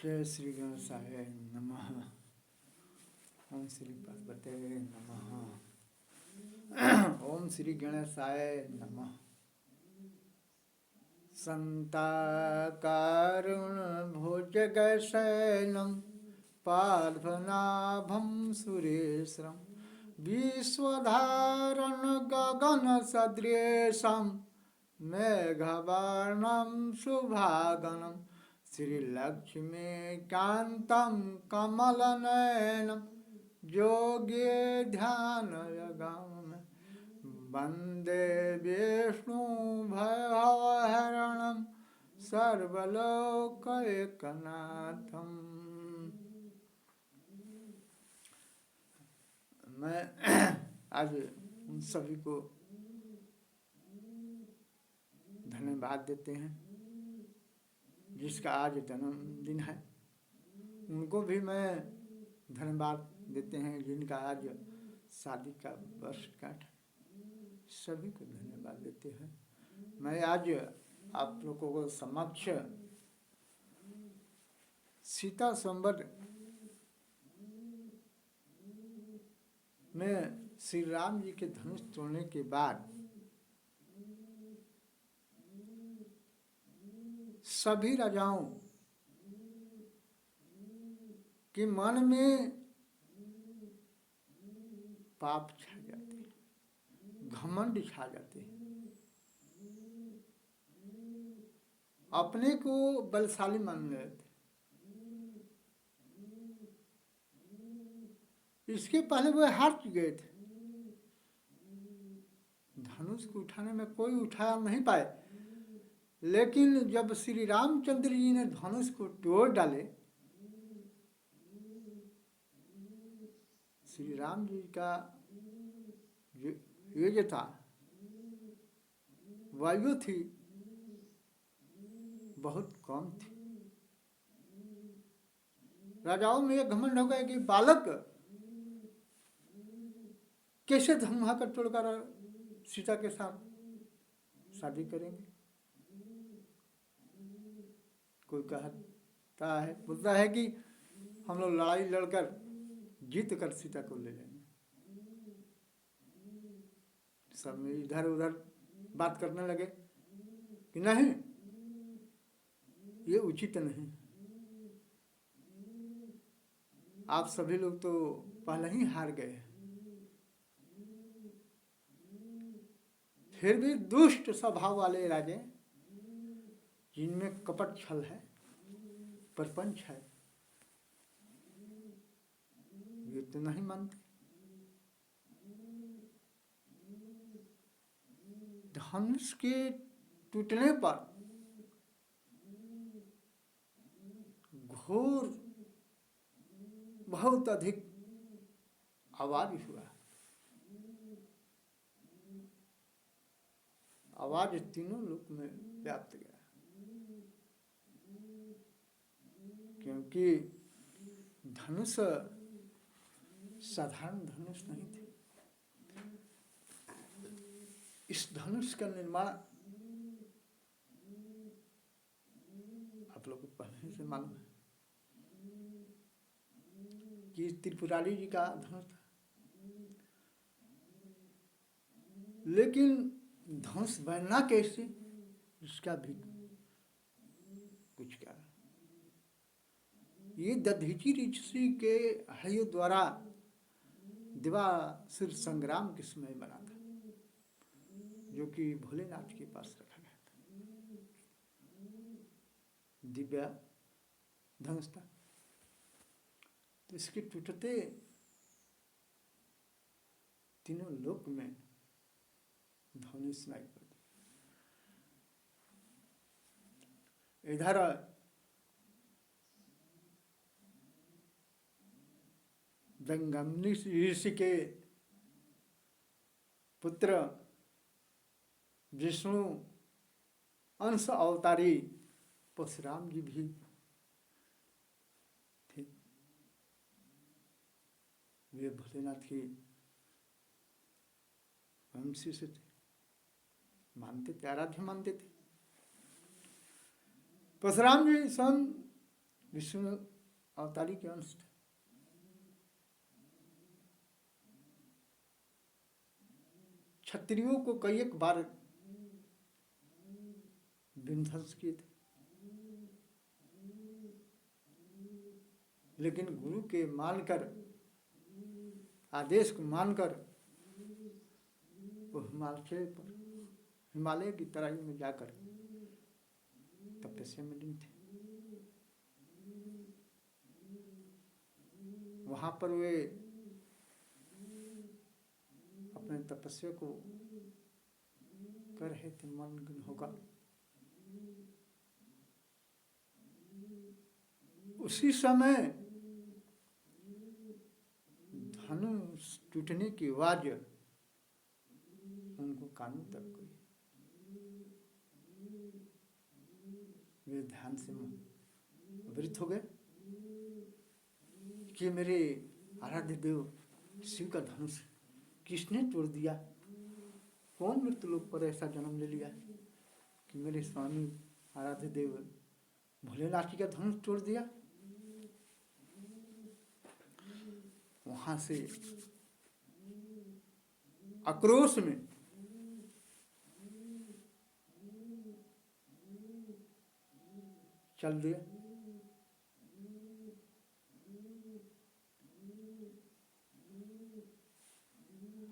जय श्री गणेशाय नमः। ओम श्री पार्वते नमः। ओम श्री गणेशाय नमः। संताकारुण भुजगशयनं पार्वनाभं सुरेशं विश्वधारण गगन सदृशं मेघवर्णं शुभागनं श्रीलक्ष्मीकान्तं कमलनयनं योगे ध्यानयगामि वन्दे विष्णुभयहरणं सर्वलोकैकनाथं। मैं आज उन सभी को धन्यवाद देते हैं जिसका आज जन्मदिन है। उनको भी मैं धन्यवाद देते हैं जिनका आज शादी का वर्षगांठ। सभी को धन्यवाद देते हैं। मैं आज आप लोगों को समक्ष सीता संवत में श्री राम जी के धनुष तोड़ने के बाद सभी राजाओं के मन में पाप छा जाते हैं, घमंड छा जाते हैं, अपने को बलशाली मान लेते। इसके पहले वो हार गए थे। धनुष को उठाने में कोई उठा नहीं पाए, लेकिन जब श्री रामचंद्र जी ने धनुष को तोड़ डाले, श्री राम जी का जो था वायु थी बहुत कम थी। राजाओं में एक घमंड हो गया कि बालक कैसे धनुहा कर तोड़कर सीता के साथ शादी करेंगे। कोई कहता है, बोलता है कि हम लोग लड़ाई लड़कर जीत कर सीता को ले लेंगे। सब में इधर उधर बात करने लगे कि नहीं, ये उचित नहीं। आप सभी लोग तो पहले ही हार गए। फिर भी दुष्ट स्वभाव वाले राजे, जिनमें कपट छल है, परपंच है, ये तो नहीं मानते। धनुष के टूटने पर घोर बहुत अधिक आवाज हुआ। आवाज तीनों लोक में व्याप्त गया, क्योंकि धनुष साधारण धनुष नहीं थे। इस धनुष का निर्माण आप लोगों को पहले से मालूम है कि त्रिपुरारी जी का धनुष था, लेकिन धनुष बनना कैसे, उसका भी कुछ कारण। ये दधीचि ऋषि के हयो द्वारा देवासुर संग्राम के समय बना था, जो कि भोलेनाथ के पास रखा गया था। दिव्य धनुष था। तो इसके टूटते तीनों लोक में ध्वनि सुनाई पड़ती। इधर जंगमनी ऋषि के पुत्र विष्णु अंश अवतारी परशुराम जी भी थे। वे भोलेनाथ की वंशी से थे, मानते थे, आराध्य मानते थे। परशुराम जी सन विष्णु अवतारी के अंश थे। क्षत्रियों को कई एक बार विध्वंस किए थे, लेकिन गुरु के मानकर, आदेश को मानकर वो हिमालय की तराई में जाकर तपस्या में लीन थे। वहां पर वे अपने तपस्या को कर रहे थे मग्न होकर। उसी समय धनुष टूटने की आवाज उनको कानों तक गई। वे ध्यान से वृत हो गए कि मेरे आराध्य देव शिव का धनुष किसने तोड़ दिया? कौन मृत्यु लोक पर ऐसा जन्म ले लिया कि मेरे स्वामी आराध्य देव भोलेनाथ जी का धनुष तोड़ दिया? वहां से आक्रोश में चल दिया।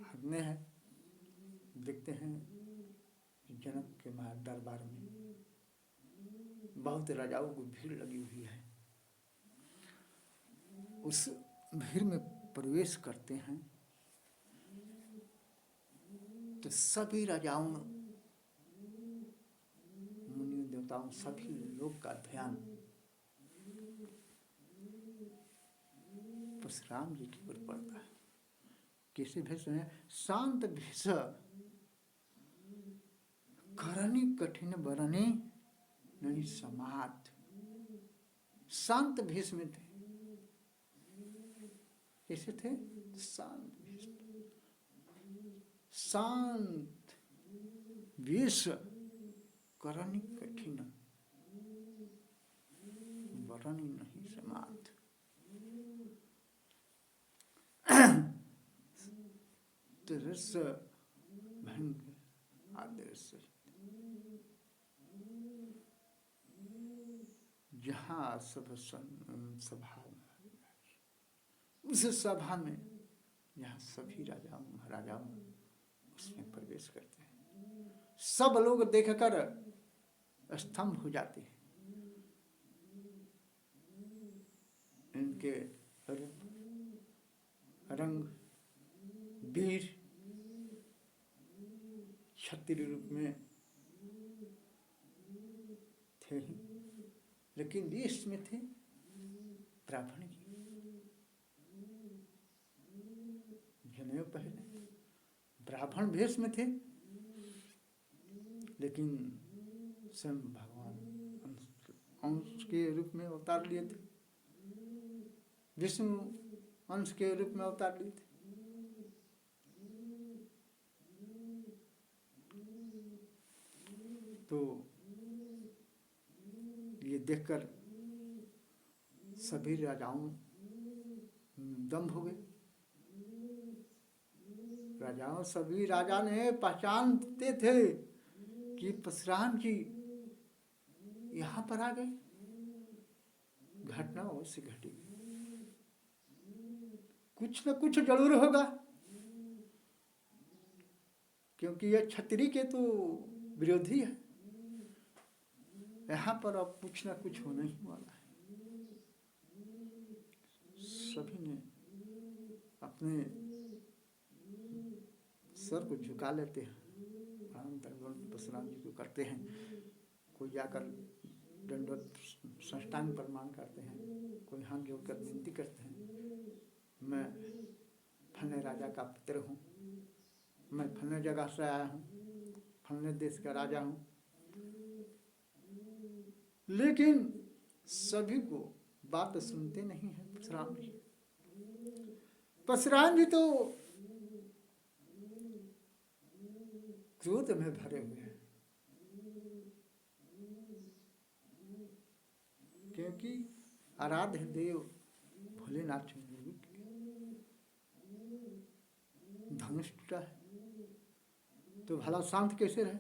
हदने है, देखते हैं जनक के दरबार में बहुत राजाओं को भीड़ लगी हुई है। उस भीड़ में प्रवेश करते हैं तो सभी राजाओं, मुनि देवताओं, सभी लोग का ध्यान परशुराम जी की ओर पड़ता है। कैसे भेष में? शांत भेष, करनी कठिन बरनी नहीं समात। शांत भेष में थे। कैसे थे? शांत भेष, शांत वेश, करनी कठिन बरनी नहीं समात। तरस भंग आदर्श, जहाँ सब सभा, उस सभा में जहाँ सभी राजाओं महाराजाओं उसमें प्रवेश करते हैं। सब लोग देखकर स्तंभ हो जाते हैं। इनके रंग वीर क्षत्रिय रूप में थे ही, लेकिन वेश में थे ब्राह्मण की। जनेऊ पहने ब्राह्मण वेश में थे, लेकिन स्वयं भगवान अंश के रूप में अवतार लिए थे, विष्णु अंश के रूप में अवतार लिए थे। तो ये देखकर सभी राजाओं दंभ हो गए। राजाओं, सभी राजा ने पहचानते थे कि परशुराम जी यहाँ पर आ गए। घटना अवश्य घटी, कुछ न कुछ जरूर होगा, क्योंकि यह क्षत्रिय के तो विरोधी है। यहाँ पर अब कुछ न कुछ होने ही वाला है। सभी ने अपने सर को झुका लेते हैं, परशुराम जी को करते हैं। कोई जाकर दंडवत साष्टांग प्रणाम करते हैं, कोई हाथ जोड़कर विनती करते हैं, मैं फलने राजा का पुत्र हूँ, मैं फलने जगह से आया हूँ, फलने देश का राजा हूँ। लेकिन सभी को बात सुनते नहीं है परशुराम जी। परशुराम जी तो क्रोध में भरे हुए हैं, क्योंकि आराध्य देव भोलेनाथ निर्मित धनुष टूटा है तो भला शांत कैसे रहे?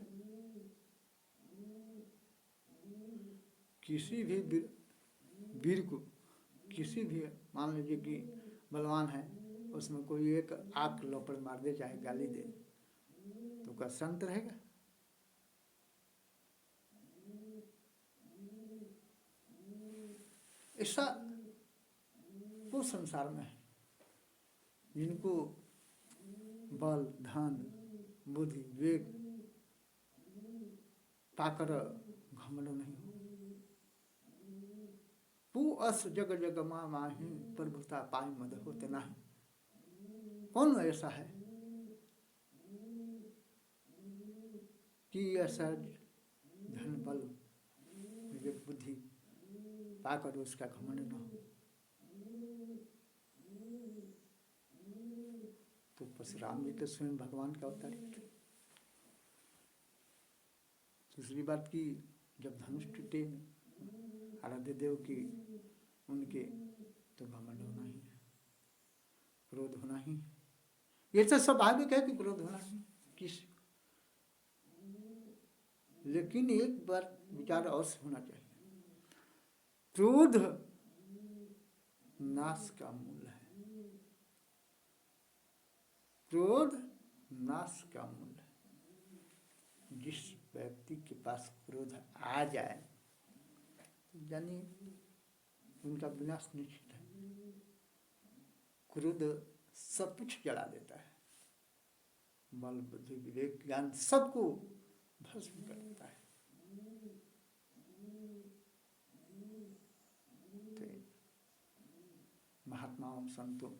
किसी भी वीर को, किसी भी मान लीजिए कि बलवान है, उसमें कोई एक आग लोपड़ मार दे चाहे गाली दे तो क्या शांत रहेगा? ऐसा वो संसार में है जिनको बल, धन, बुद्धि, विवेक पाकर घमंड नहीं हो। पू अस जग जग माही प्रभुता पाई मद होते नहीं। कौन ऐसा है कि ऐसा धन, बल, विवेक, बुद्धि पाकर उसका घमंड न हो? तो परशुराम जी तो स्वयं भगवान का अवतार थे। दूसरी बात की जब धनुष टूटे आराध्य देव की उनके, तो घमंड होना ही है, क्रोध होना ही है। ये तो स्वाभाविक है कि क्रोध होना ही किस, लेकिन एक बार विचार अवश्य होना चाहिए, क्रोध नाश का मूल है। क्रोध नाश का मूल है। जिस व्यक्ति के पास क्रोध आ जाए यानी उनका विनाश निश्चित है। क्रोध सब कुछ जला देता है, बल, बुद्धि, विवेक, ज्ञान सबको भस्म कर देता है। तो महात्माओं, संतों,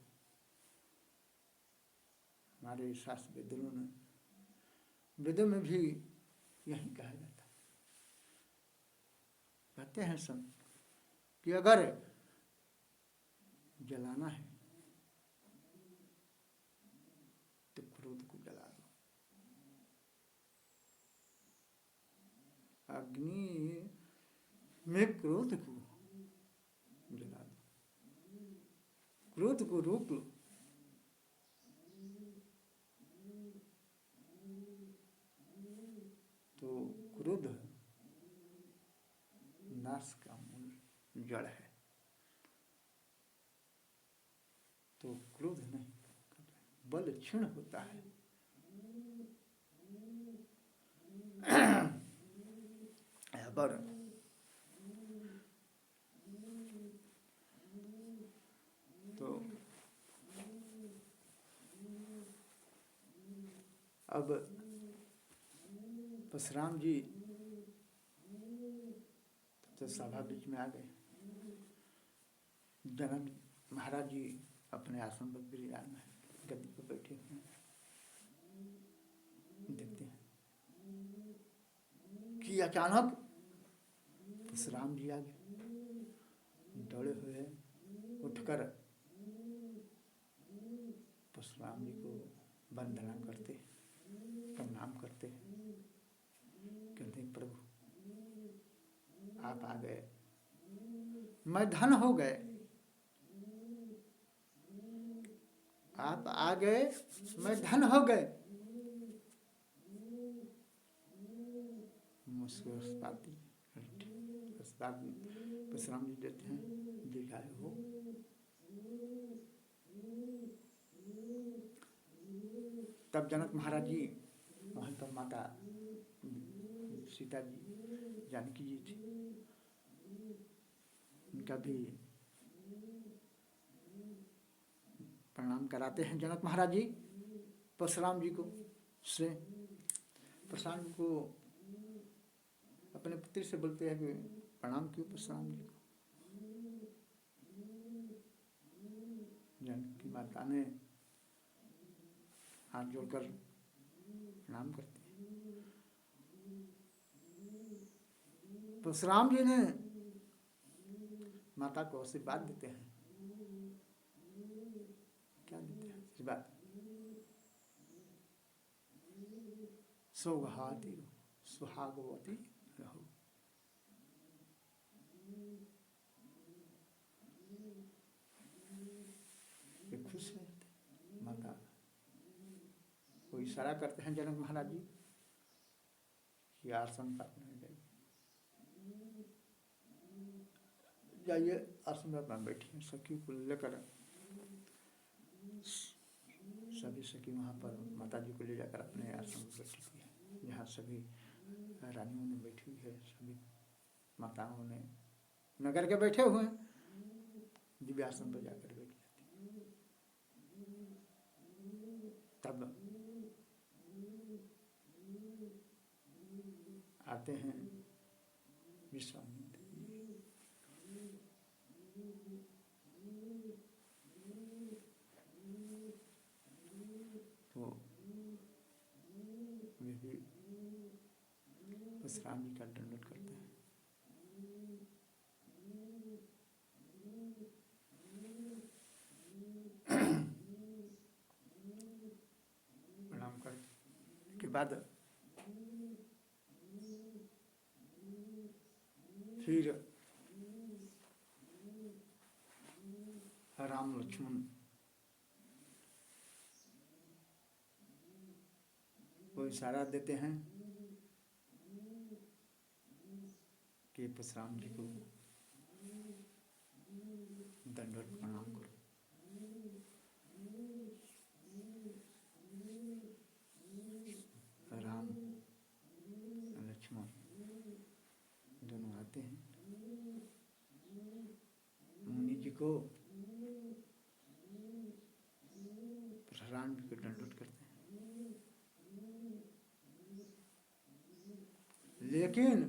हमारे शास्त्र वेदों ने, वेदों में भी यही कहा जाता है। कहते हैं संत कि अगर जलाना है तो क्रोध को जला दो। अग्नि में क्रोध को जला दो, क्रोध को रोक लो। तो क्रोध नाश का मूल जड़ है। तो क्रोध नहीं, बल क्षीण होता है। पर तो अब परशुराम जी तो सभा बीच में आ गए। जनक महाराज जी अपने आसन पर विराजमान है, गद्दी पर बैठे हुए हैं। देखते हैं कि अचानक परशुराम जी आ गए, दौड़े हुए उठकर परशुराम जी को वंदना करते, प्रणाम करते, कहते प्रभु आप आ गए, मैं धन हो गए, आप आ गए, मैं धन हो गए। मुस्कुराती परशुराम जी देते हैं, दीर्घायु हो। तब जनक महाराज जी वहाँ पर माता सीता जी, जानकी जी थी, उनका भी प्रणाम कराते हैं जनक महाराज जी परशुराम जी को। से परशुराम जी को अपने पुत्र से बोलते हैं कि प्रणाम क्यों परशुराम जी को। जानकी माता ने हाथ जोड़कर प्रणाम करते हैं। परशुराम जी ने माता को आशीर्वाद देते हैं। क्या देते हैं आशीर्वाद? सौभाग्यवती सुहागवती रहो। इशारा करते हैं जनक महाराज जी कि आश्रम का अपने जाइए, आश्रम में अपना बैठिए। सखी को लेकर सभी सखी वहाँ पर माता जी को ले जाकर अपने आश्रम में बैठी हुई है, जहाँ सभी रानियों ने बैठी हुई है, सभी माताओं ने नगर के बैठे हुए हैं, दिव्य आश्रम पर जाकर बैठ जाती। तब आते हैं विश्वामित्र तो वे भी परशुराम जी का दंडवत करते हैं। प्रणाम करने के बाद फिर राम लक्ष्मण को इशारा देते हैं कि परशुराम जी को दंडवत प्रणाम करो। राम लक्ष्मण दोनों आते हैं, मुनि जी को परशुराम जी को दंडवत करते हैं। लेकिन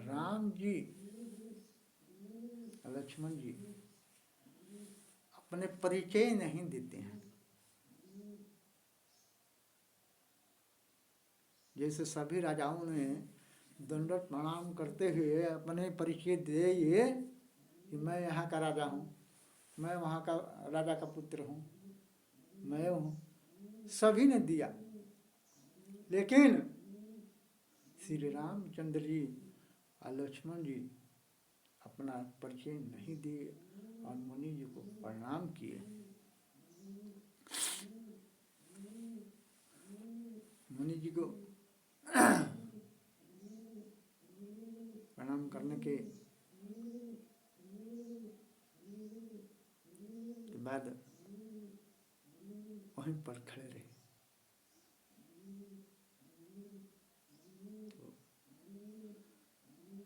राम जी लक्ष्मण जी अपने परिचय नहीं देते हैं। जैसे सभी राजाओं ने दंडवत प्रणाम करते हुए अपने परिचय दिए कि मैं यहाँ का राजा हूँ, मैं वहाँ का राजा का पुत्र हूँ, मैं हूँ, सभी ने दिया। लेकिन श्री रामचंद्र जी और लक्ष्मण जी अपना परिचय नहीं दिए और मुनि जी को प्रणाम किए। मुनि जी को प्रणाम करने के बाद वहीं पर खड़े रहे।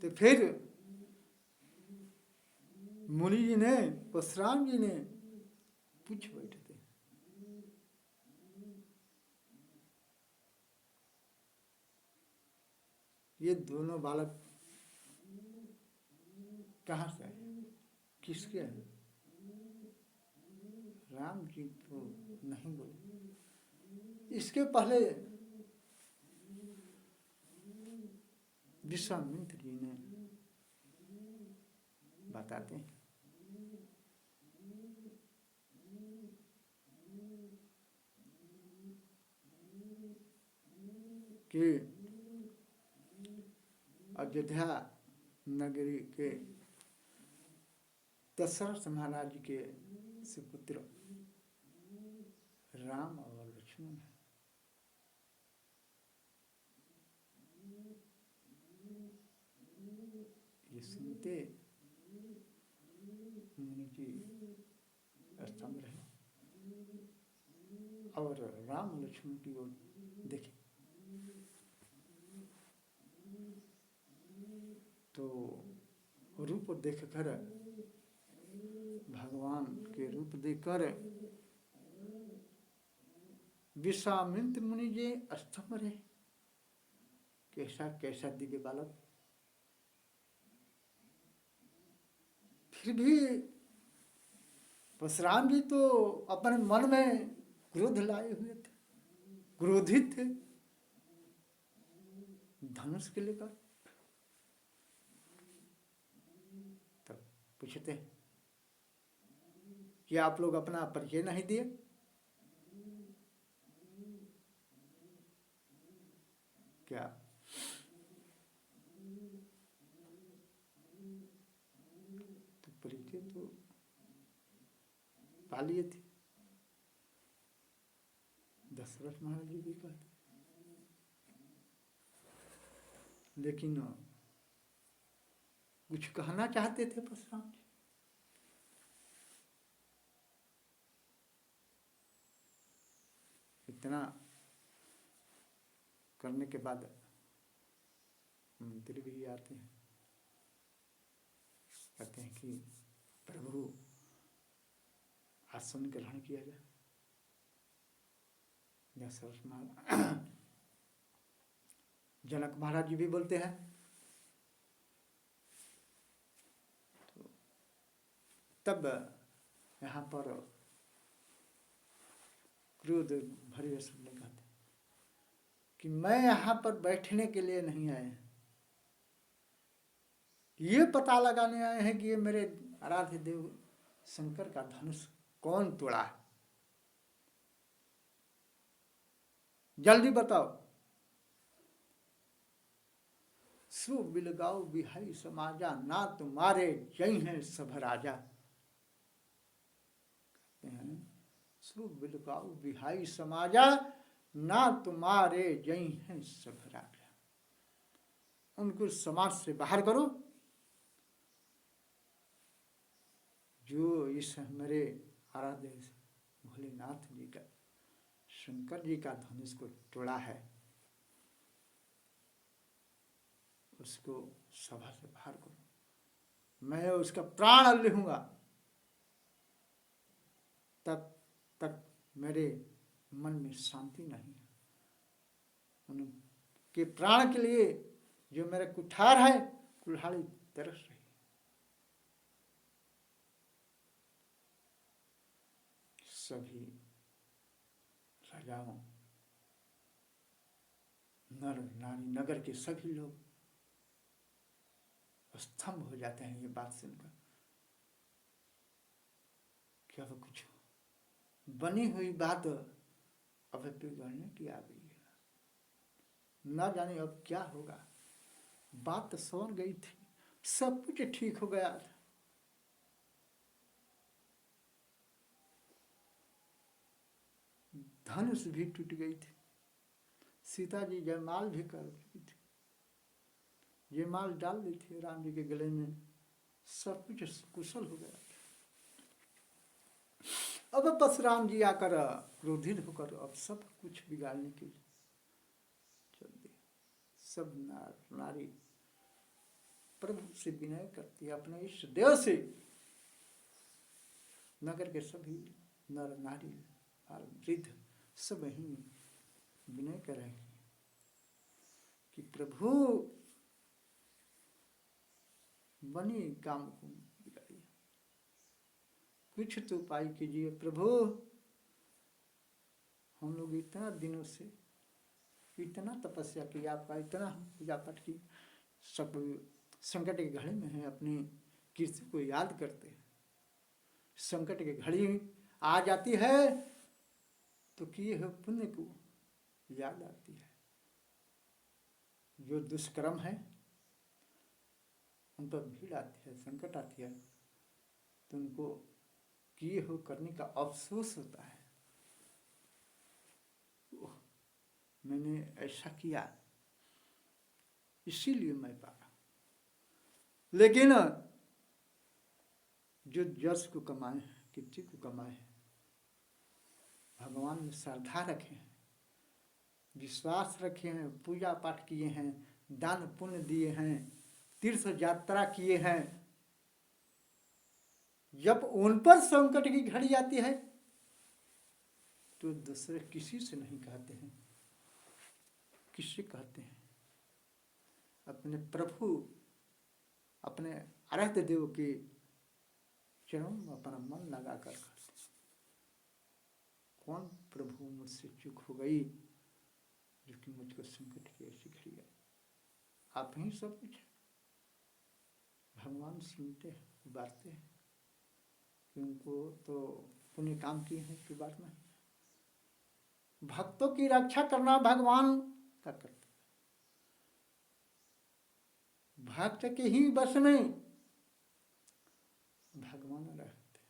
तो फिर मुनि जी ने, परशुराम जी ने पूछ बैठे थे, ये दोनों बालक कहाँ से आए, किसके हैं? राम जी तो नहीं बोले। इसके पहले विश्वामित्र जी ने बताते हैं कि अयोध्या नगरी के दशरथ महाराज के सुपुत्र राम और लक्ष्मण है। ये सुनते मुनि जी स्तंभ रहे और राम लक्ष्मण की ओर देखे तो रूप देखकर, भगवान के रूप देखकर विश्वामित्र मुनि जी स्तंभ रहे। कैसा कैसा दिव्य बालक! फिर भी परशुराम जी तो अपने मन में क्रोध लाए हुए थे, क्रोधित थे धनुष के लेकर। तब पूछते हैं कि आप लोग अपना परिचय नहीं दिए। क्या तो परिचय तो पा लिए थे। दशरथ महाराज जी भी कहते, लेकिन कुछ कहना चाहते थे परशुराम जी। इतना करने के बाद मंत्री भी आते हैं, कहते हैं कि प्रभु आसन ग्रहण किया जाए। दशरथ महाराज, जनक महाराज जी भी बोलते हैं। तो तब यहाँ पर क्रोध भरे सुनने कहते कि मैं यहाँ पर बैठने के लिए नहीं आए हैं, ये पता लगाने आए हैं कि ये मेरे आराध्य देव शंकर का धनुष कौन तोड़ा है। जल्दी बताओ। सु बिलगाओ बिहाई समाजा, ना तुम्हारे जय हैं सब राजा। कहते हैं सु बिलगाओ बिहाई समाजा, ना तुम्हारे जय हैं सब राजा। उनको समाज से बाहर करो। जो इस मेरे आराध्य भोलेनाथ जी का, शंकर जी का धनुष को तोड़ा है, उसको सभा से बाहर करो, मैं उसका प्राण लूंगा। तब तक मेरे मन में शांति नहीं है। उनके प्राण के लिए जो मेरा कुठार है, कुल्हाड़ी तरस रही। सभी राजाओं, नर नारी, नगर के सभी लोग स्तंभ हो जाते हैं ये बात सुनकर। क्या वो कुछ बनी हुई बात अब बिगड़ने की आ गई है, ना जाने अब क्या होगा। बात तो सवर गई थी, सब कुछ ठीक हो गया था। धनुष भी टूट गई थी, सीता जी जयमाल भी कर चुकी थी, जयमाल डाल दी थी राम जी के गले में, सब कुछ कुशल हो गया। अब परशुराम जी आकर क्रोधित होकर अब सब कुछ बिगाड़ने के लिए चल दिए। सब नारी प्रभु से विनय करती है, अपने इष्ट देव से। नगर के सभी नर नारी और वृद्ध सब ही विनय करेंगे कि प्रभु बनी काम को बिगाड़िए, कुछ तो उपाय कीजिए प्रभु। हम लोग इतना दिनों से इतना तपस्या की, आपका इतना पूजा पाठ की, सब संकट के घड़ी में है, अपनी कीर्ति को याद करते हैं। संकट की घड़ी आ जाती है तो किए हुए पुण्य को याद आती है। जो दुष्कर्म है उन पर भीड़ आती है, संकट आती है, तो उनको किए हुए करने का अफसोस होता है। मैंने ऐसा किया, इसीलिए मैं पाया। लेकिन जो यश को कमाए हैं, कीर्ति को कमाए हैं, भगवान में श्रद्धा रखे हैं, विश्वास रखे हैं, पूजा पाठ किए हैं, दान पुण्य दिए हैं, तीर्थ यात्रा किए हैं, जब उन पर संकट की घड़ी आती है तो दूसरे किसी से नहीं कहते हैं। किससे कहते हैं? अपने प्रभु, अपने आराध्य देव के चरणों में अपना मन लगाकर करते हैं। कौन प्रभु मुझसे चूक हो गई जो कि मुझको संकट की ऐसी घड़ी आई? आप ही सब कुछ है। भगवान सुनते हैं, उबारते हैं कि उनको तो पुण्य काम किए हैं कि उबारना है। भक्तों की रक्षा करना भगवान का कर्तव्य। भक्त के ही बस में भगवान रहते हैं।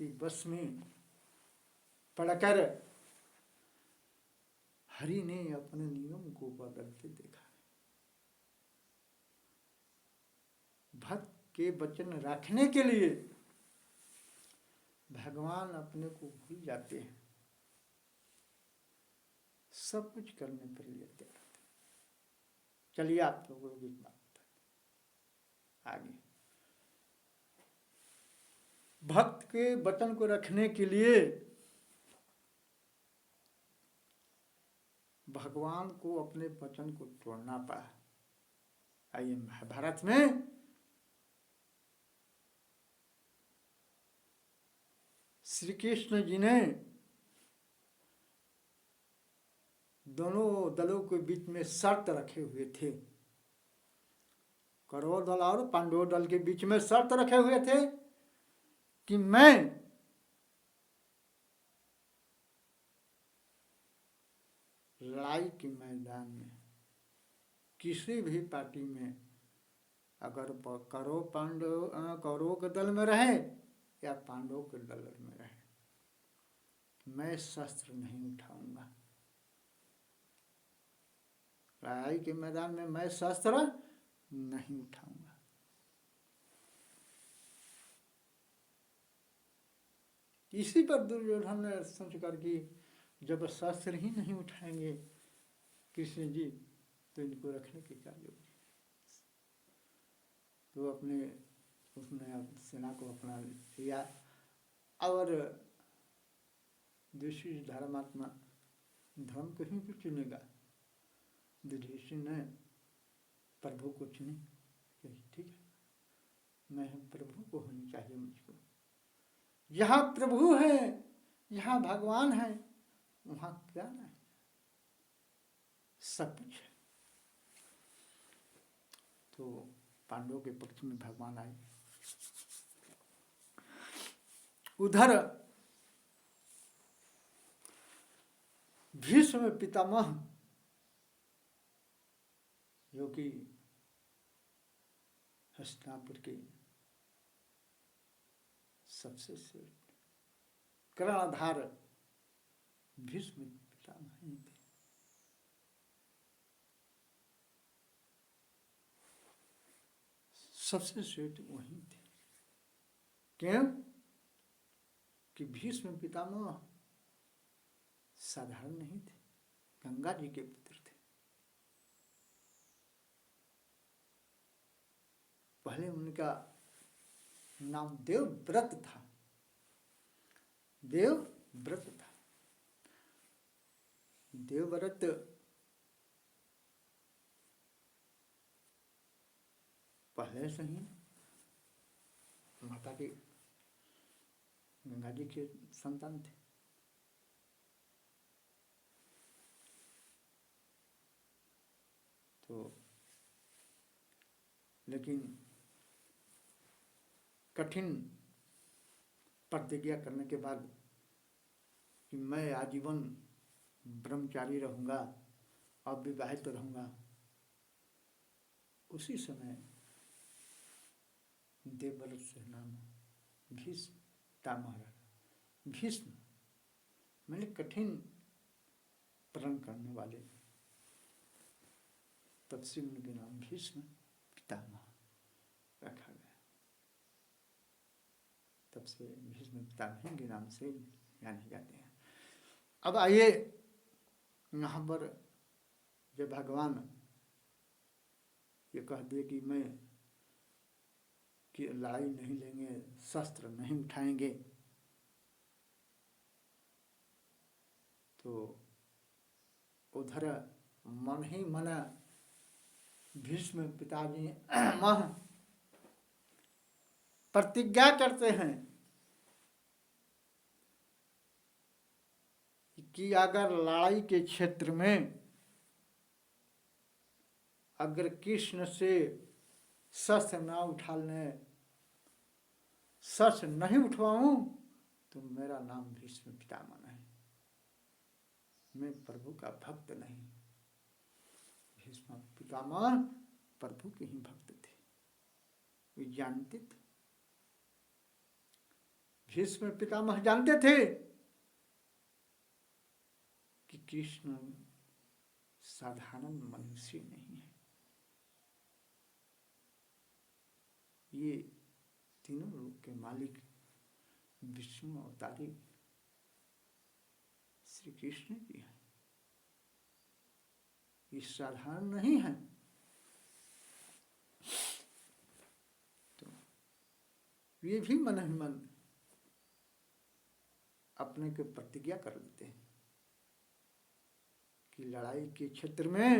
के बस में पड़कर हरि ने अपने नियम को बदलते देखा। भक्त के वचन रखने के लिए भगवान अपने को भूल जाते हैं, सब कुछ करने पर लेते रहते। चलिए आप लोगों को एक बात आगे, भक्त के वचन को रखने के लिए भगवान को अपने वचन को तोड़ना पड़ा। आइए महाभारत में श्री कृष्ण जी ने दोनों दलों के बीच में शर्त रखे हुए थे। कौरव दल और पांडव दल के बीच में शर्त रखे हुए थे कि मैं लड़ाई के मैदान में किसी भी पार्टी में अगर कौरव के दल में रहे या पांडव के दल में रहे, मैं शस्त्र नहीं उठाऊंगा। लड़ाई के मैदान में मैं शस्त्र नहीं उठाऊंगा। इसी पर दुर्योधन ने सोचकर कि जब शस्त्र ही नहीं उठाएंगे कृष्ण जी तो इनको रखने की क्या जरूरत है। तो अपने उसने सेना को अपना लिया और दूसरी धर्मात्मा धर्म कहीं भी चुनेगा। युधिष्ठिर ने प्रभु को चुने, ठीक है मैं प्रभु को होनी चाहिए मुझको। यहाँ प्रभु है, यहाँ भगवान है, वहाँ क्या नहीं, सब कुछ है। तो पांडवों के पक्ष में भगवान आए। उधर भीष्म पितामह जो कि हस्तिनापुर के सबसे श्रेष्ठ कर्णधार भीष्म पितामह ही थे। सबसे श्रेष्ठ वही थे। क्यों कि भीष्म पितामह साधारण नहीं थे, गंगा जी के पुत्र थे। पहले उनका नाम देवव्रत था, देवव्रत था। देवव्रत पहले से ही माता के गंगा जी के संतान थे। तो लेकिन कठिन प्रतिज्ञा करने के बाद कि मैं आजीवन ब्रह्मचारी रहूंगा, अविवाहित रहूंगा, उसी समय देवव्रत से नाम भीष्म पितामह। भीष्म मैंने कठिन प्रण करने वाले, तब से उनके नाम भीष्म पितामह रखा गया। तब से भीष्म पितामह के नाम से जाने जाते हैं। अब आइए यहाँ पर जब भगवान ये कह दिए कि मैं कि लड़ाई नहीं लेंगे, शस्त्र नहीं उठाएंगे, तो उधर मन ही मन भीष्म पिताजी मह प्रतिज्ञा करते हैं कि अगर लड़ाई के क्षेत्र में अगर कृष्ण से शस्त्र ना उठाने, शस्त्र नहीं उठवाऊं तो मेरा नाम भीष्म पितामह नहीं, मैं प्रभु का भक्त नहीं। भीष्म पितामह प्रभु के ही भक्त थे, वे जानते थे भीष्म पितामह जानते थे कि कृष्ण साधारण मनुष्य नहीं है। ये तीनों लोक के मालिक विष्णु अवतारी श्री कृष्ण जी हैं। ये साधारण नहीं है। तो ये भी मन ही मन अपने को प्रतिज्ञा कर लेते हैं कि लड़ाई के क्षेत्र में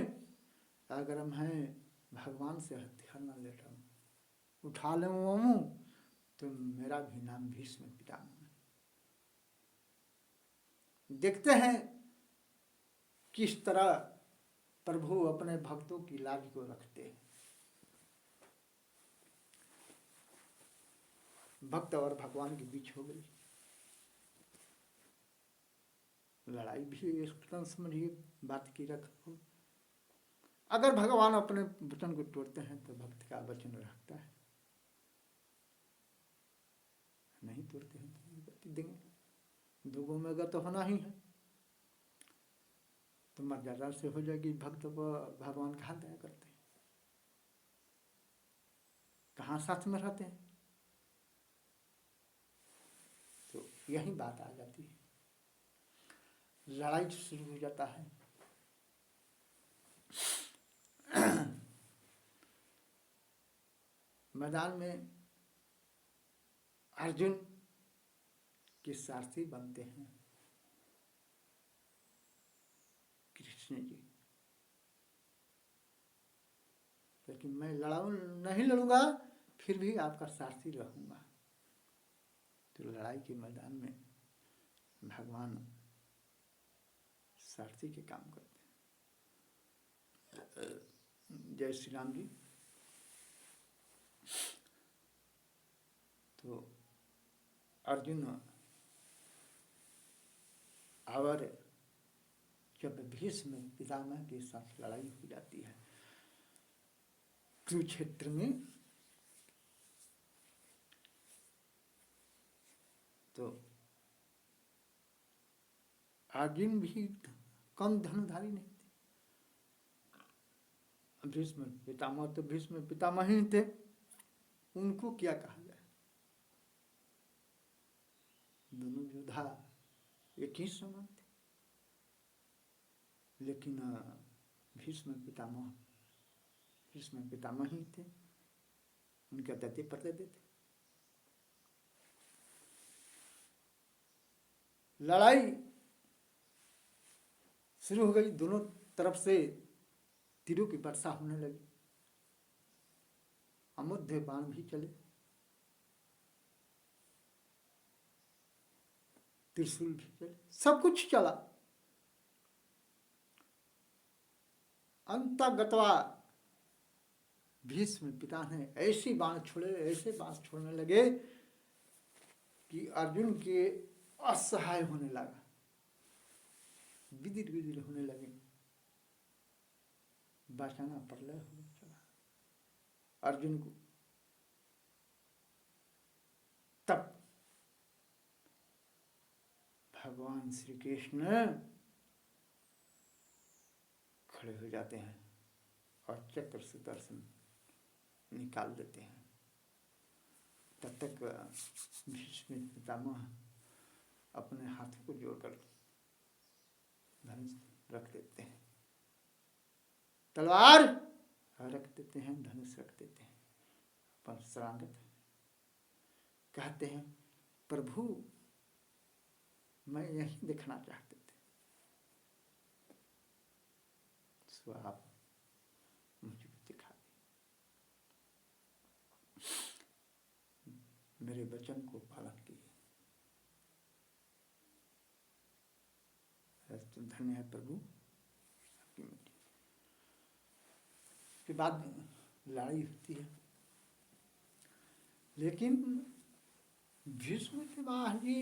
अगर मैं भगवान से हथियार न ले रहा हूँ, उठा ले तो मेरा भी नाम भीष्म पितामह है। देखते हैं किस तरह प्रभु अपने भक्तों की लाज को रखते हैं। भक्त और भगवान के बीच हो गई लड़ाई भी इस तरह समझिए बात की रखो। अगर भगवान अपने वचन को तोड़ते हैं तो भक्त का वचन रखता है, नहीं तोड़ते हैं तो गति देंगे। दो गो में गत होना ही है। तो मर्यादा से हो जाएगी। भक्त भगवान कहाँ दया करते हैं, कहाँ साथ में रहते हैं। तो यही बात आ जाती है। लड़ाई शुरू हो जाता है। मैदान में अर्जुन के सारथी बनते हैं कृष्ण जी। लेकिन मैं नहीं लड़ूंगा, फिर भी आपका सारथी रहूंगा। तो लड़ाई के मैदान में भगवान सारथी के काम करते हैं। जय श्री राम जी। तो अर्जुन और जब भीष्म पितामह के साथ लड़ाई हो जाती है कुरुक्षेत्र में, तो अर्जुन भी कम धनुधारी नहीं थे। भीष्म पितामह तो भीष्म पितामह ही थे, उनको क्या कहा जाए। दोनों योद्धा एक ही समान थे। लेकिन भीष्म पितामह ही थे, उनके दत्ते परदे थे। लड़ाई शुरू हो गई। दोनों तरफ से तीरों की वर्षा होने लगी। अमोघ बाण भी चले, त्रिशूल भी चले, सब कुछ चला। अंतगतवा भीष्म पिता ने ऐसे बाण छोड़ने लगे कि अर्जुन के असहाय होने लगा, विदिर विदिर होने लगे। बचाना प्रलय हो चला अर्जुन को। तब भगवान श्री कृष्ण खड़े हो जाते हैं और चक्र से दर्शन निकाल देते हैं। तब तक भीष्म पितामह अपने हाथों को जोड़कर धनुष रख देते हैं, तलवार रख देते हैं, धनुष रख देते हैं। पर शरणागत कहते हैं, प्रभु मैं यही देखना चाहते थे, सो आप मुझे दिखा दी, मेरे वचन को पालन किए। तो धन्य है प्रभु आपकी मर्जी। के बाद लड़ाई होती है। लेकिन भीष्म पितामह जी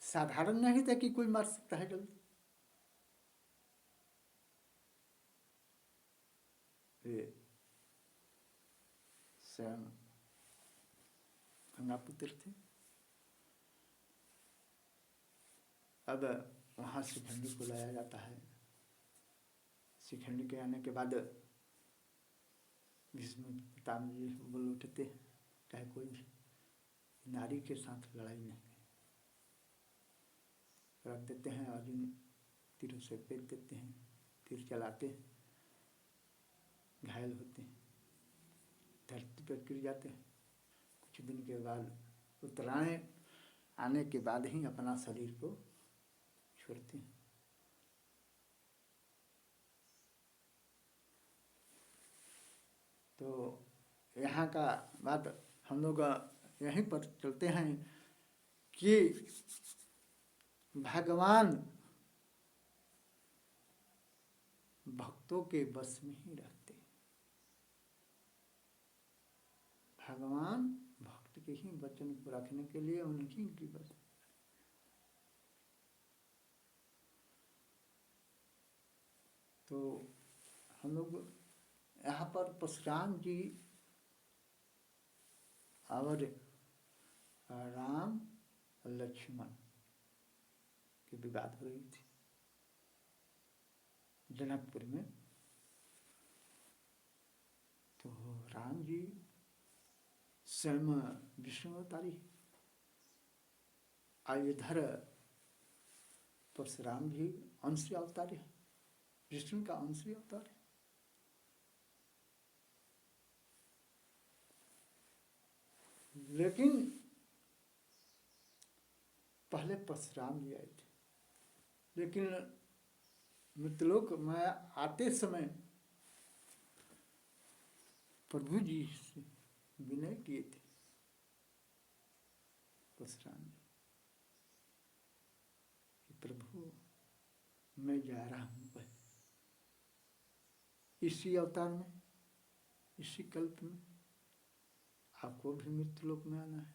साधारण नहीं था कि कोई मार सकता है जल्दी। स्वयं गंगा पुत्र थे, अब वहाँ शिखंडी को लाया जाता है। शिखंडी के आने के बाद भीष्म पितामह जी बोल उठते हैं, चाहे कोई भी नारी के साथ लड़ाई नहीं, रख देते हैं। अर्जुन तीरों से फेंक देते हैं, तीर चलाते हैं, घायल होते हैं, धरती पर गिर जाते हैं। कुछ दिन के बाद उत्तरायण आने के बाद ही अपना शरीर को छोड़ते हैं। तो यहाँ का बात हम लोग यहीं पर चलते हैं कि भगवान भक्तों के बस में ही रहते। भगवान भक्त के ही वचन को रखने के लिए उन्हीं की बस। तो हम लोग यहाँ पर परशुराम जी और राम लक्ष्मण की विवाद हो रही थी जनकपुर में। तो राम जी स्वयं विष्णु अवतारी, और इधर परशुराम जी अंश अवतारी है, विष्णु का अंश अवतार है। लेकिन पहले परशुराम जी आए थे, लेकिन मृतलोक में आते समय प्रभु जी से विनय किए थे परशुराम जी कि प्रभु मैं जा रहा हूँ इसी अवतार में, इसी कल्प में आपको भी मृत्युलोक में आना है।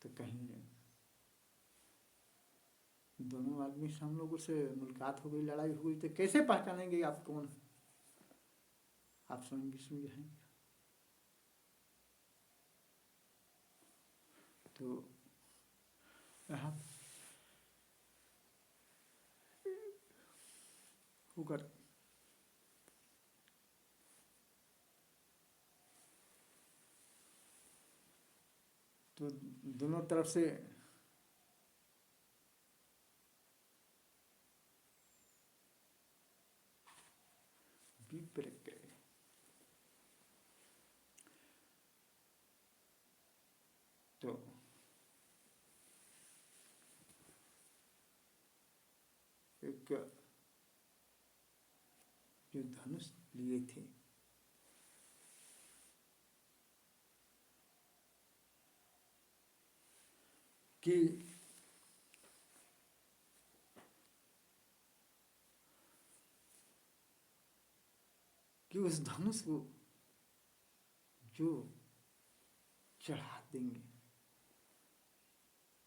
तो कहीं दोनों आदमी से हम लोगों से मुलाकात हो गई, लड़ाई हो गई, तो कैसे पहचानेंगे आप कौन? आप स्वयं विष्णु जी हैं। तो यहाँ होकर तो दोनों तरफ से विपरीत गए। तो एक जो धनुष लिए थे कि उस धनुष को जो चढ़ा देंगे,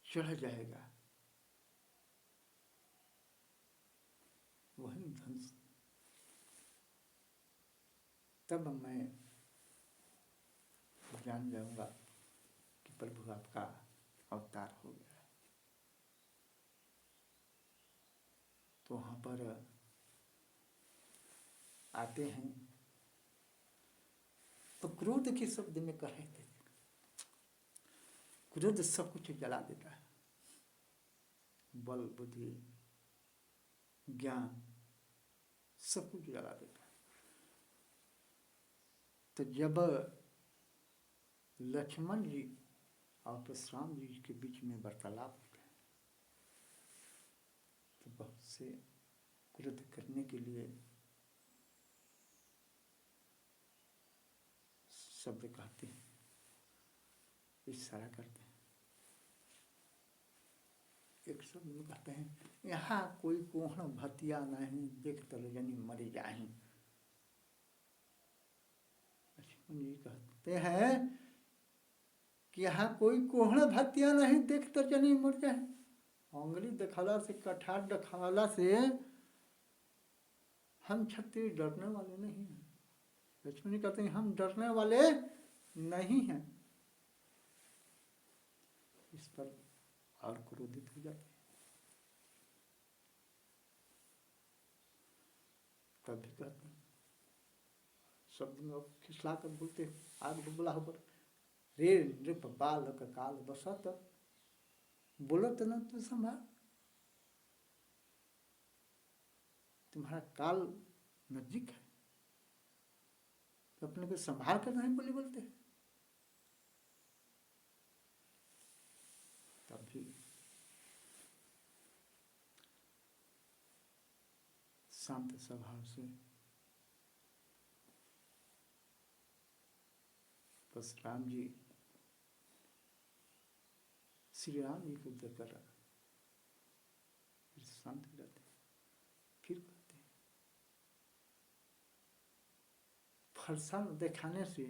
चढ़ जाएगा, वही धनुष, तब मैं जान जाऊंगा कि प्रभु आपका अवतार हो गया। तो वहाँ पर आते हैं तो क्रोध के शब्द में कहे थे, क्रोध सब कुछ जला देता है, बल बुद्धि ज्ञान सब कुछ जला देता है। तो जब लक्ष्मण जी और परशुराम जी के बीच में वार्तालाप होता है तो बहुत से क्रोध करने के लिए शब्द कहते हैं, इशारा करते हैं। एक शब्द में कहते हैं, यहाँ कोई कोहण भतिया नहीं, देख तल जनी मर जाही। लक्ष्मण जी कहते हैं कि यहाँ कोई कोहण भतिया नहीं, देख तल जनी मर जाही। उंगली दिखाला से, कठार दिखाला से हम क्षत्रिय डरने वाले नहीं हैं। लक्ष्मण जी कहते हैं हम डरने वाले नहीं हैं। इस पर और क्रोधित हो जाते हैं। तब भी कहते हैं, शब्द खिसला कर बोलते हैं, आग बुबला होकर, रे नृप बालक काल बसत, बोलत न तो संभाल। तुम्हारा काल नजदीक है तो अपने को संभाल कर नहीं बोलते हैं। तब भी शांत स्वभाव से परशुराम जी श्री राम जी को देखकर फिर शांत हो जाते हैं। फिर कहते हैं, फरसा दिखाने से,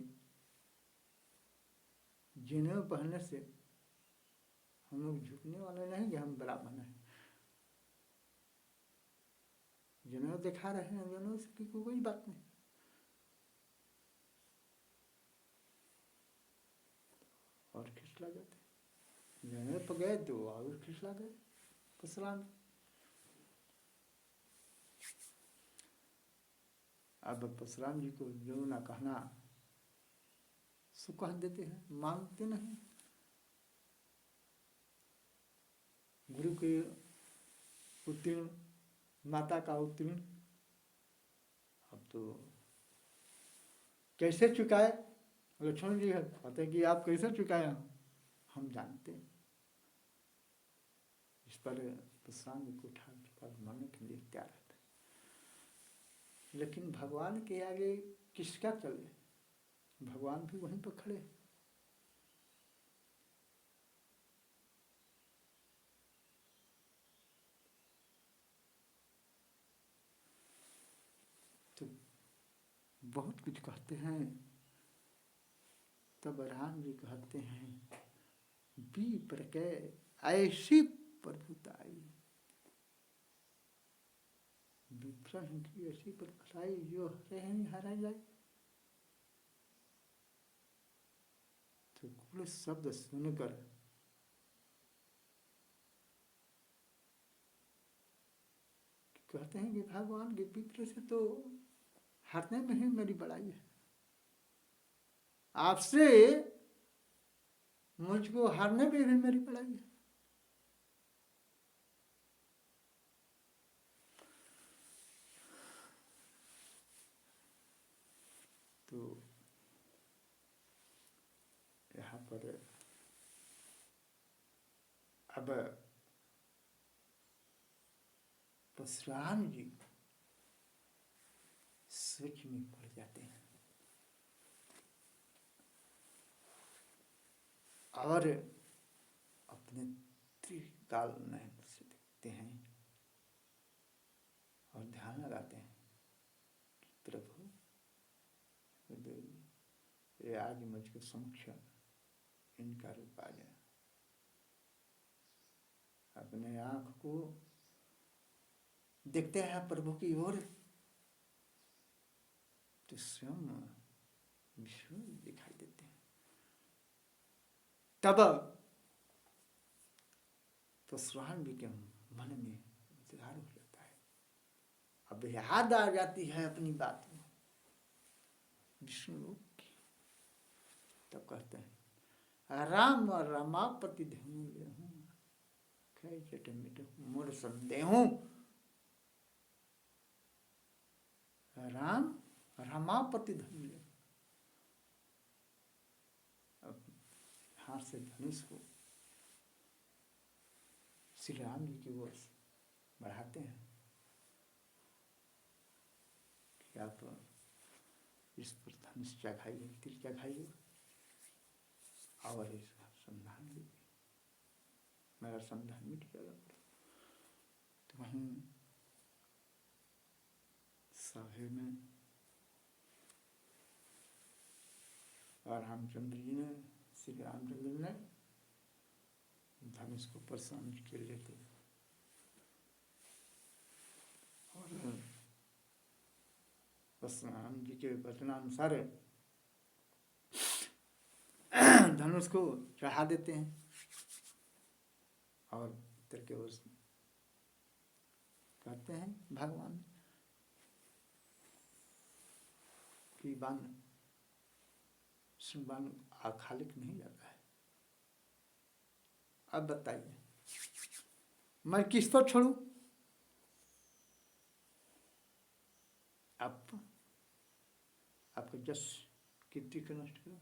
जनेऊ पहनने से हम लोग झुकने वाले नहीं कि हम बराबर हैं। जनेऊ दिखा रहे हैं, जनेऊ से कोई बात नहीं। और खिसला जाते हैं, जनेऊ पर गए तो और खिसला गए परशुराम। अब परशुराम जी को जो ना कहना सो कह देते हैं, मानते नहीं। गुरु के उत्तीर्ण, माता का उत्तीर्ण, अब तो कैसे चुकाए? लक्ष्मण जी कहते हैं कि आप कैसे चुकाए, हम जानते हैं। इस पर परशुराम जी को उठा कर मरने के लिए तैयार रहते। लेकिन भगवान के आगे किसका चले? भगवान भी वहीं पर खड़े। तो बहुत कुछ कहते हैं। तब राम जी कहते हैं, विप्र के ऐसी प्रभुताई, विप्र की ऐसी प्रभुताई जो हरा जाए। तो कुल शब्द सुनकर कहते हैं कि भगवान के विप्र से तो हारने में ही मेरी बड़ाई है, आपसे मुझको हारने में भी मेरी बड़ाई है। तो यहाँ पर अब परशुराम जी सोच में पड़ जाते हैं और अपने त्रिकाल नयन से देखते हैं और ध्यान लगाते हैं, प्रभु ये आज मुझको समक्ष इनका रूप आ गया। अपने आँख को देखते हैं प्रभु की ओर, तो स्वयं विष्णु दिखाई देते हैं। तब परशुराम जी के मन में विचार हो जाता है। अब याद आ जाती है अपनी बात में विष्णु की। तब कहते हैं, राम रमापति धनु लेहूं, कै चट मिट मोर संदेहूं। राम रमापति धनु ले, हाथ से धनुष को श्री राम जी की ओर बढ़ाते हैं कि आप इस पर धनुष चढ़ाइए, तीर चढ़ाइए और इसका संधान लीजिए, मेरा संधान मिट जाएगा। तो वहीं सभा में और रामचंद्र जी ने, श्री रामचंद्र ने धनुष को परशुराम जी के लेते और परशुराम जी के वचनानुसार धनुष को चढ़ा देते हैं। और पुत्र के उस कहते हैं भगवान कि बाण खालिक नहीं जाता है। अब बताइए मैं किस पर छोड़ू? आप आपको जस कीर्ति को नष्ट करो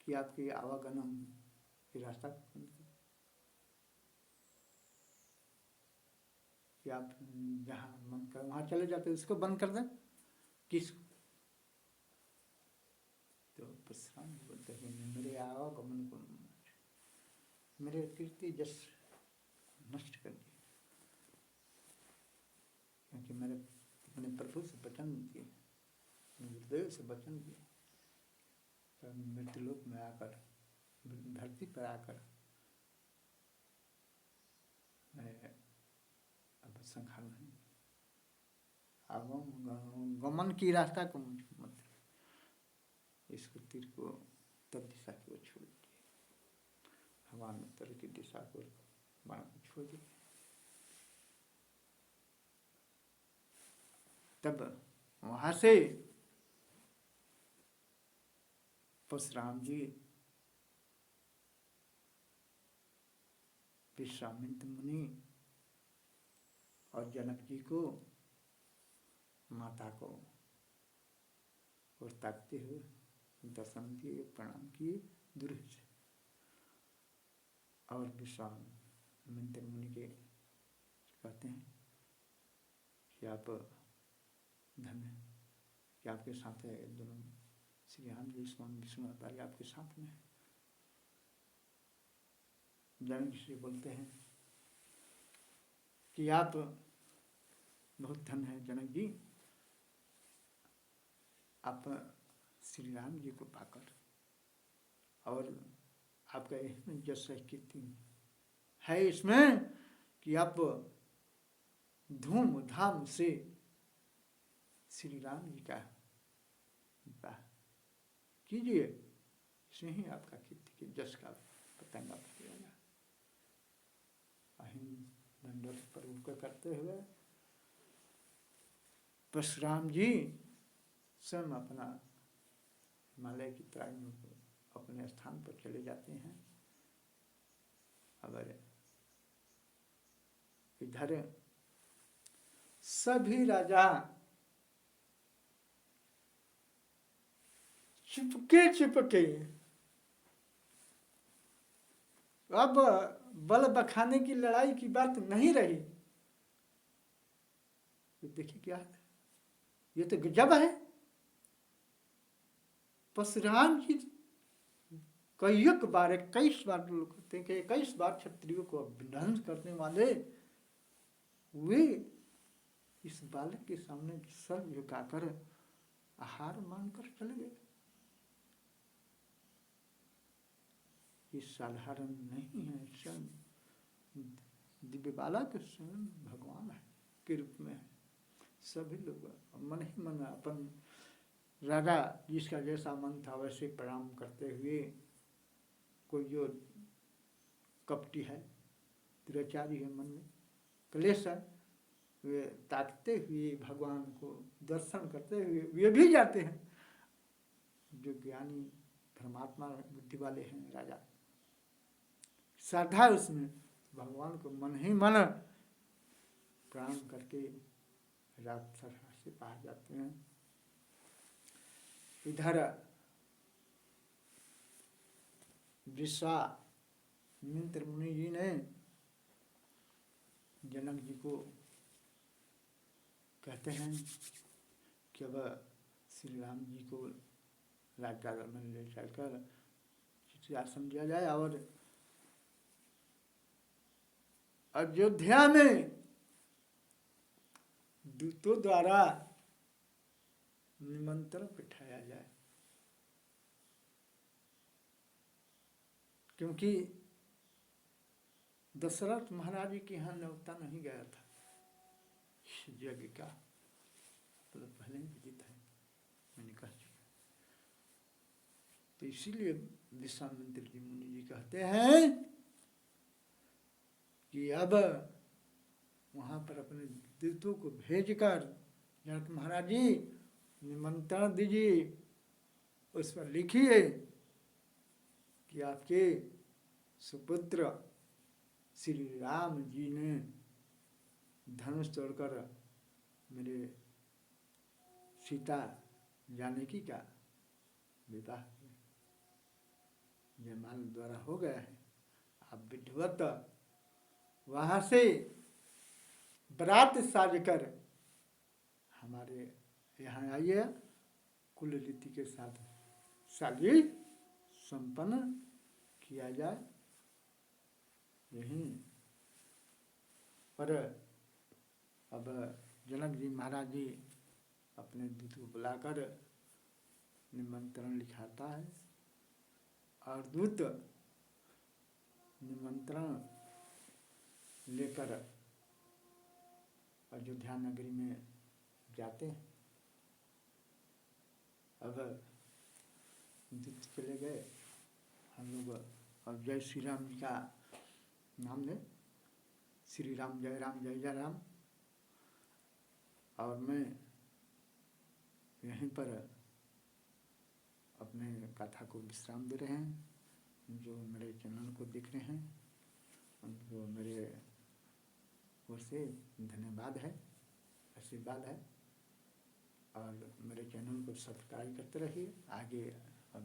कि आपकी आवागमन की रास्ता बंद करो कि आप जहाँ मन कर वहाँ चले जाते उसको बंद कर दें। किसको? तो परशुराम बोलते हैं मेरे आवागमन को, मेरे कीर्ति जस नष्ट कर दिया, क्योंकि मैंने अपने प्रभु से वचन दिए, गुरुदेव से वचन दिए, तो मृत्युलोक में आकर धरती पर आकर मैं अब संहार नहीं, गमन की रास्ता को मत, इसको तीर को उत्तर दिशा की ओर छोड़ दिए, भगवान उत्तर की दिशा को बाण को छोड़ दिए। तब वहां से परशुराम जी विश्वामित्र मुनि और जनक जी को माता को और ताकते हुए दर्शन दिए, प्रणाम किए दूर से, और विश्वामित्र मुनि के कहते हैं कि आप धन्य कि आपके साथ है दोनों, श्री राम जी स्वामी विष्णु अवतारी आपके साथ में है। जनक जी से बोलते हैं कि आप बहुत धन्य है जनक जी, आप श्री राम जी को पाकर, और आपका इसमें जस कीर्ति है इसमें कि आप धूमधाम से श्री राम जी का विवाह कीजिए, इसमें ही आपका कीर्ति की जस का पतंगा फटेगा। दंडोत प्रभु को करते हुए परशुराम जी स्वयं अपना हिमालय की तराई में अपने स्थान पर चले जाते हैं। अगर इधर सभी राजा चिपके चिपके अब बल बखाने की लड़ाई की बात नहीं रही। देखिए क्या है, ये तो गजब है। परशुराम जी कई बार 21 बार लोग कहते हैं कि 21 बार क्षत्रियों को विध्वंस करने वाले वे इस बालक के सामने सर झुकाकर आहार मांगकर चले गए। ये साधारण नहीं है, स्वयं दिव्य बालक स्वयं भगवान है के रूप में है। सभी लोग मन ही मन अपन राजा जिसका जैसा मन था वैसे प्रणाम करते हुए, कोई जो कपटी है, दुराचारी है, मन में क्लेश है, वे ताकते हुए भगवान को दर्शन करते हुए वे भी जाते हैं। जो ज्ञानी धर्मात्मा बुद्धि वाले हैं राजा, श्रद्धा उसमें भगवान को मन ही मन प्रणाम करके रात से बाहर जाते हैं। इधर विश्वामित्र मुनि जी ने जनक जी को कहते हैं कि अब श्री राम जी को राजगार में ले चलकर चित्रासन दिया जाए और अयोध्या में दूतों द्वारा निमंत्रण बिठाया जाए, क्योंकि दशरथ महाराज जी के यहाँ न्योता नहीं गया था। यज्ञ का मतलब पहले ही विदित है, मैंने कह चुका। तो इसीलिए विश्वामित्र जी मुनि जी कहते हैं कि अब वहाँ पर अपने दूतों को भेजकर जनक महाराज जी निमंत्रण दीजिए, उस पर लिखिए कि आपके सुपुत्र श्री राम जी ने धनुष तोड़कर मेरे सीता जानकी का विवाह जयमाल द्वारा हो गया है। आप विधिवत वहाँ से बरात साजकर हमारे यहाँ आइए, कुल रीति के साथ शादी संपन्न किया जाए। यहीं पर अब जनक जी महाराज जी अपने दूत को बुलाकर निमंत्रण लिखाता है और दूत निमंत्रण लेकर अयोध्या नगरी में जाते हैं। अब दूत चले गए, हम लोग अब जय श्री राम जी का नाम लें, श्री राम जय जय राम। और मैं यहीं पर अपने कथा को विश्राम दे रहे हैं। जो मेरे चैनल को देख रहे हैं उनको मेरे ओर से धन्यवाद है, आशीर्वाद है। और मेरे चैनल को सब्सक्राइब करते रहिए। आगे अब